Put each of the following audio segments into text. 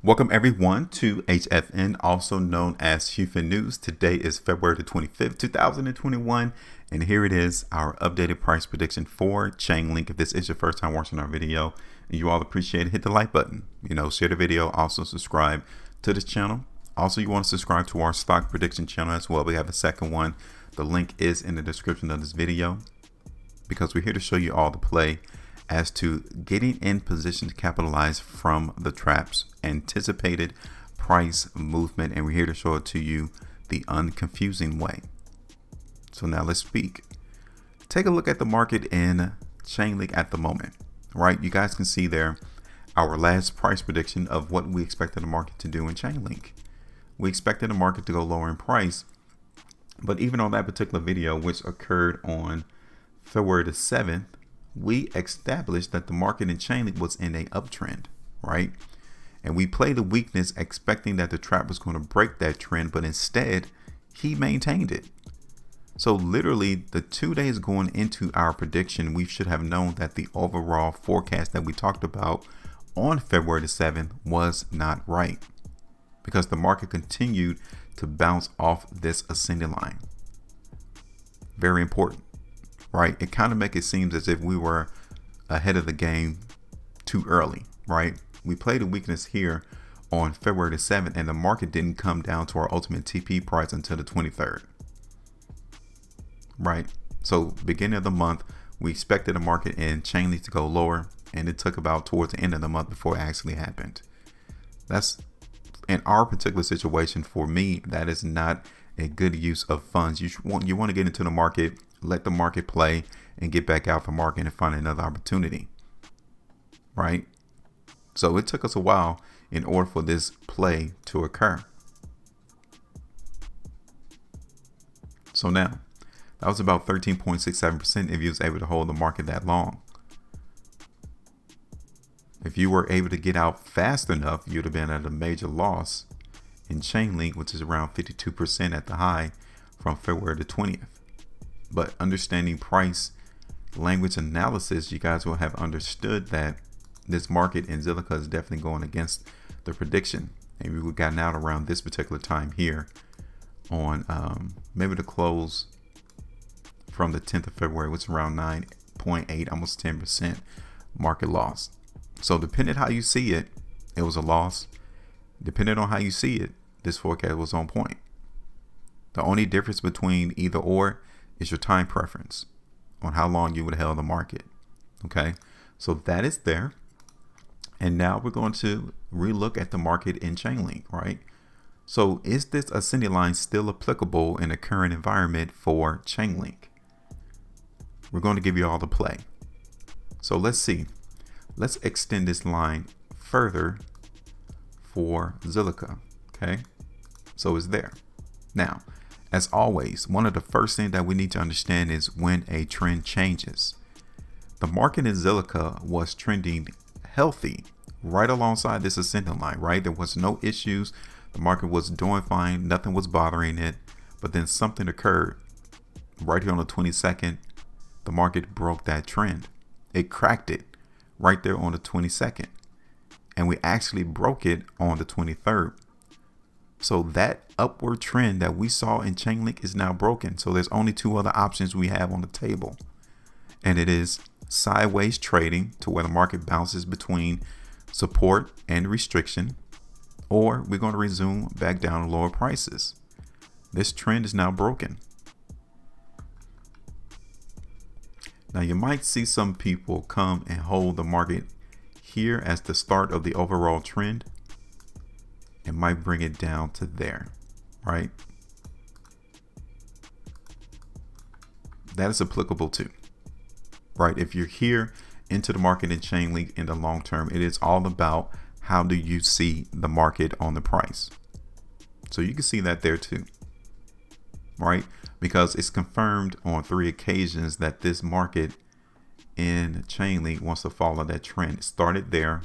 Welcome everyone to HFN, also known as HueFin News. Today is February the 25th, 2021, and here it is, our updated price prediction for Chainlink. If this is your first time watching our video and you all appreciate it, hit the like button, share the video, also subscribe to this channel. Also, you want to subscribe to our stock prediction channel as well. We have a second one. The link is in the description of this video because we're here to show you all the play as to getting in position to capitalize from the traps, anticipated price movement, and we're here to show it to you the unconfusing way. So now let's speak. Take a look at the market in Chainlink at the moment, right? You guys can see there our last price prediction of what we expected the market to do in Chainlink. We expected the market to go lower in price, but even on that particular video, which occurred on February the 7th, we established that the market in Chainlink was in a uptrend, right? And we played the weakness expecting that the trap was going to break that trend, but instead he maintained it. So literally the 2 days going into our prediction, we should have known that the overall forecast that we talked about on February the 7th was not right, because the market continued to bounce off this ascending line. Very important. Right? It kind of makes it seem as if we were ahead of the game too early, right? We played a weakness here on February the 7th, and the market didn't come down to our ultimate TP price until the 23rd, right? So beginning of the month, we expected the market in Chainlink to go lower, and it took about towards the end of the month before it actually happened. That's in our particular situation. For me, that is not a good use of funds. You want to get into the market, let the market play, and get back out for market and find another opportunity, right? So it took us a while in order for this play to occur. So now that was about 13.67% if you was able to hold the market that long. If you were able to get out fast enough, you'd have been at a major loss in Chainlink, which is around 52% at the high from February the 20th. But understanding price language analysis, you guys will have understood that this market in Zilliqa is definitely going against the prediction. And we would gotten out around this particular time here on maybe the close from the 10th of February, which is around 9.8, almost 10% market loss. So depending how you see it, it was a loss. Depending on how you see it, this forecast was on point. The only difference between either or is your time preference on how long you would have held the market. Okay, so that is there. And now we're going to relook at the market in Chainlink, right? So is this ascending line still applicable in the current environment for Chainlink? We're going to give you all the play. So let's see. Let's extend this line further for Zilliqa. Okay, so it's there. Now, as always, one of the first things that we need to understand is when a trend changes. The market in Zilliqa was trending healthy right alongside this ascending line, right? There was no issues. The market was doing fine. Nothing was bothering it. But then something occurred right here on the 22nd. The market broke that trend. It cracked it right there on the 22nd. And we actually broke it on the 23rd. So that upward trend that we saw in Chainlink is now broken. So there's only two other options we have on the table. And it is sideways trading to where the market bounces between support and restriction, or we're going to resume back down to lower prices. This trend is now broken. Now you might see some people come and hold the market here as the start of the overall trend. It might bring it down to there, right? That is applicable too, right? If you're here into the market in Chainlink in the long term, it is all about how do you see the market on the price. So you can see that there too, right? Because it's confirmed on 3 occasions that this market in Chainlink wants to follow that trend. It started there.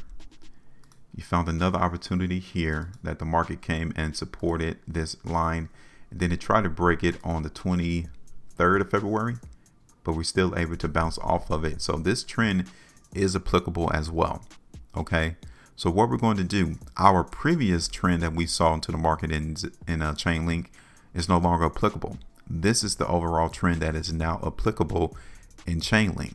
You found another opportunity here that the market came and supported this line, and then it tried to break it on the 23rd of February, but we're still able to bounce off of it. So this trend is applicable as well. Okay, So what we're going to do, our previous trend that we saw into the market in Chainlink is no longer applicable. This is the overall trend that is now applicable in Chainlink.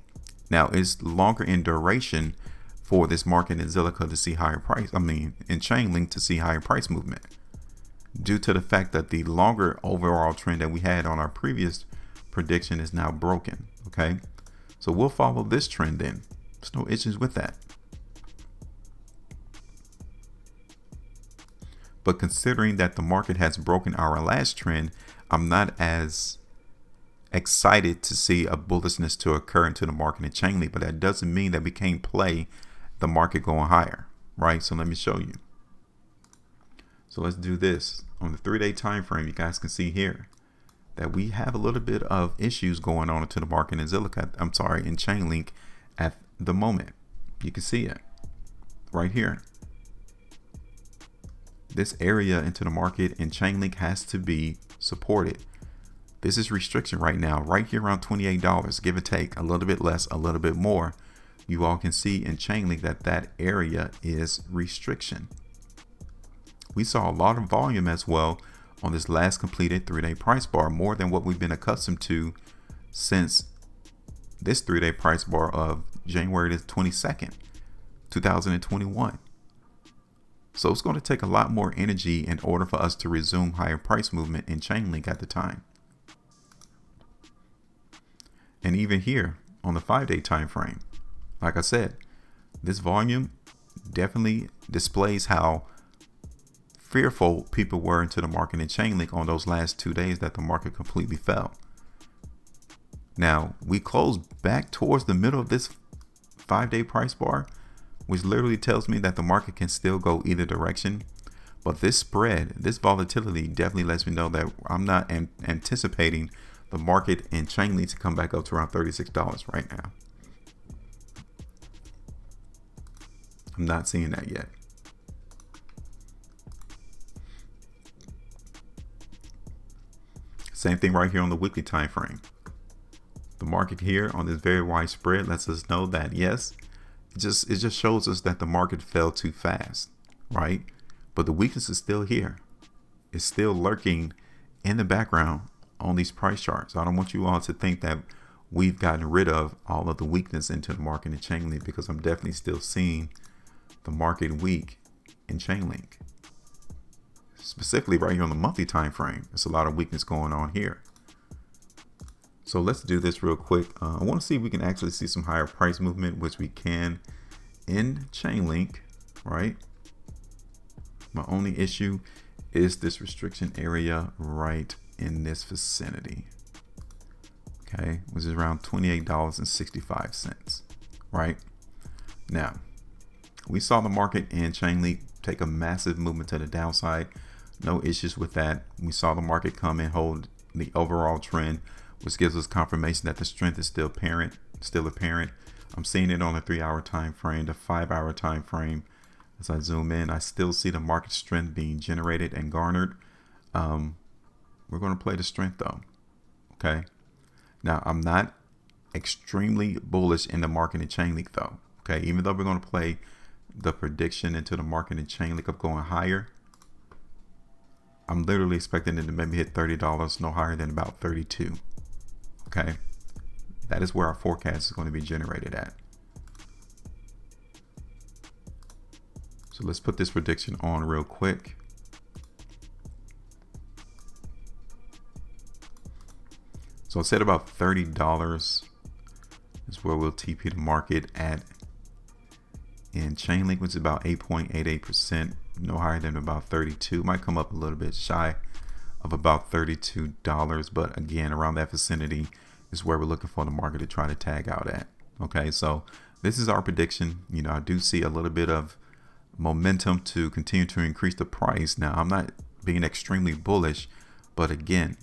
Now it's longer in duration for this market in Zilliqa to see higher price. In Chainlink to see higher price movement, due to the fact that the longer overall trend that we had on our previous prediction is now broken. Okay, so we'll follow this trend then. There's no issues with that. But considering that the market has broken our last trend, I'm not as excited to see a bullishness to occur into the market in Chainlink, but that doesn't mean that we can't play the market going higher, right? So let me show you. So let's do this on the 3-day time frame. You guys can see here that we have a little bit of issues going on into the market in Zilliqa, in Chainlink at the moment. You can see it right here. This area into the market in Chainlink has to be supported. This is restriction right now, right here around $28, give or take, a little bit less, a little bit more. You all can see in Chainlink that that area is restriction. We saw a lot of volume as well on this last completed 3-day price bar, more than what we've been accustomed to since this 3-day price bar of January the 22nd, 2021. So it's going to take a lot more energy in order for us to resume higher price movement in Chainlink at the time. And even here on the 5-day time frame, like I said, this volume definitely displays how fearful people were into the market in Chainlink on those last 2 days that the market completely fell. Now we closed back towards the middle of this 5-day price bar, which literally tells me that the market can still go either direction. But this spread, this volatility definitely lets me know that I'm not anticipating the market in Chainlink to come back up to around $36 right now. I'm not seeing that yet. Same thing right here on the weekly time frame. The market here on this very wide spread lets us know that yes, it just shows us that the market fell too fast, right? But the weakness is still here. It's still lurking in the background on these price charts. I don't want you all to think that we've gotten rid of all of the weakness into the market in Chainlink, because I'm definitely still seeing the market weak in Chainlink. Specifically right here on the monthly time frame, there's a lot of weakness going on here. So let's do this real quick. I want to see if we can actually see some higher price movement, which we can in Chainlink, right? My only issue is this restriction area right in this vicinity, okay, which is around $28.65, right? Now, we saw the market in Chainlink take a massive movement to the downside. No issues with that. We saw the market come and hold the overall trend, which gives us confirmation that the strength is still apparent. I'm seeing it on the 3-hour time frame, the 5-hour time frame. As I zoom in, I still see the market strength being generated and garnered. We're going to play the strength though. Okay. Now I'm not extremely bullish in the market in Chainlink though. Okay. Even though we're going to play the prediction into the market in Chainlink of going higher, I'm literally expecting it to maybe hit $30, no higher than about 32. Okay. That is where our forecast is going to be generated at. So let's put this prediction on real quick. So I said about $30 is where we'll TP the market at in Chainlink, which is about 8.88%, no higher than about 32. Might come up a little bit shy of about $32, but again, around that vicinity is where we're looking for the market to try to tag out at. Okay, so this is our prediction. You know, I do see a little bit of momentum to continue to increase the price. Now, I'm not being extremely bullish, but again,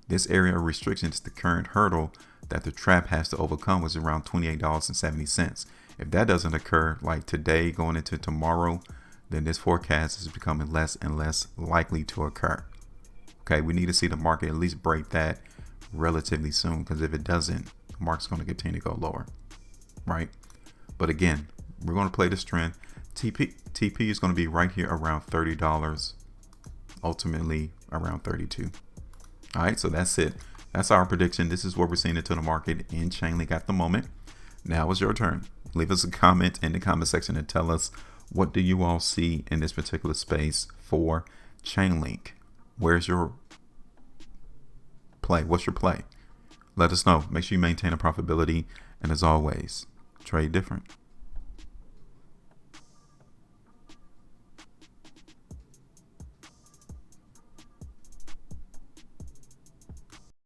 this area of restriction is the current hurdle that the trap has to overcome, was around $28.70. If that doesn't occur, like today going into tomorrow, then this forecast is becoming less and less likely to occur. Okay, we need to see the market at least break that relatively soon, because if it doesn't, the market's going to continue to go lower, right? But again, we're going to play this trend. TP is going to be right here around $30, ultimately around 32. All right, so that's it. That's our prediction. This is what we're seeing into the market in Chainlink at the moment. Now is your turn. Leave us a comment in the comment section and tell us, what do you all see in this particular space for Chainlink? Where's your play? What's your play? Let us know. Make sure you maintain a profitability. And as always, trade different.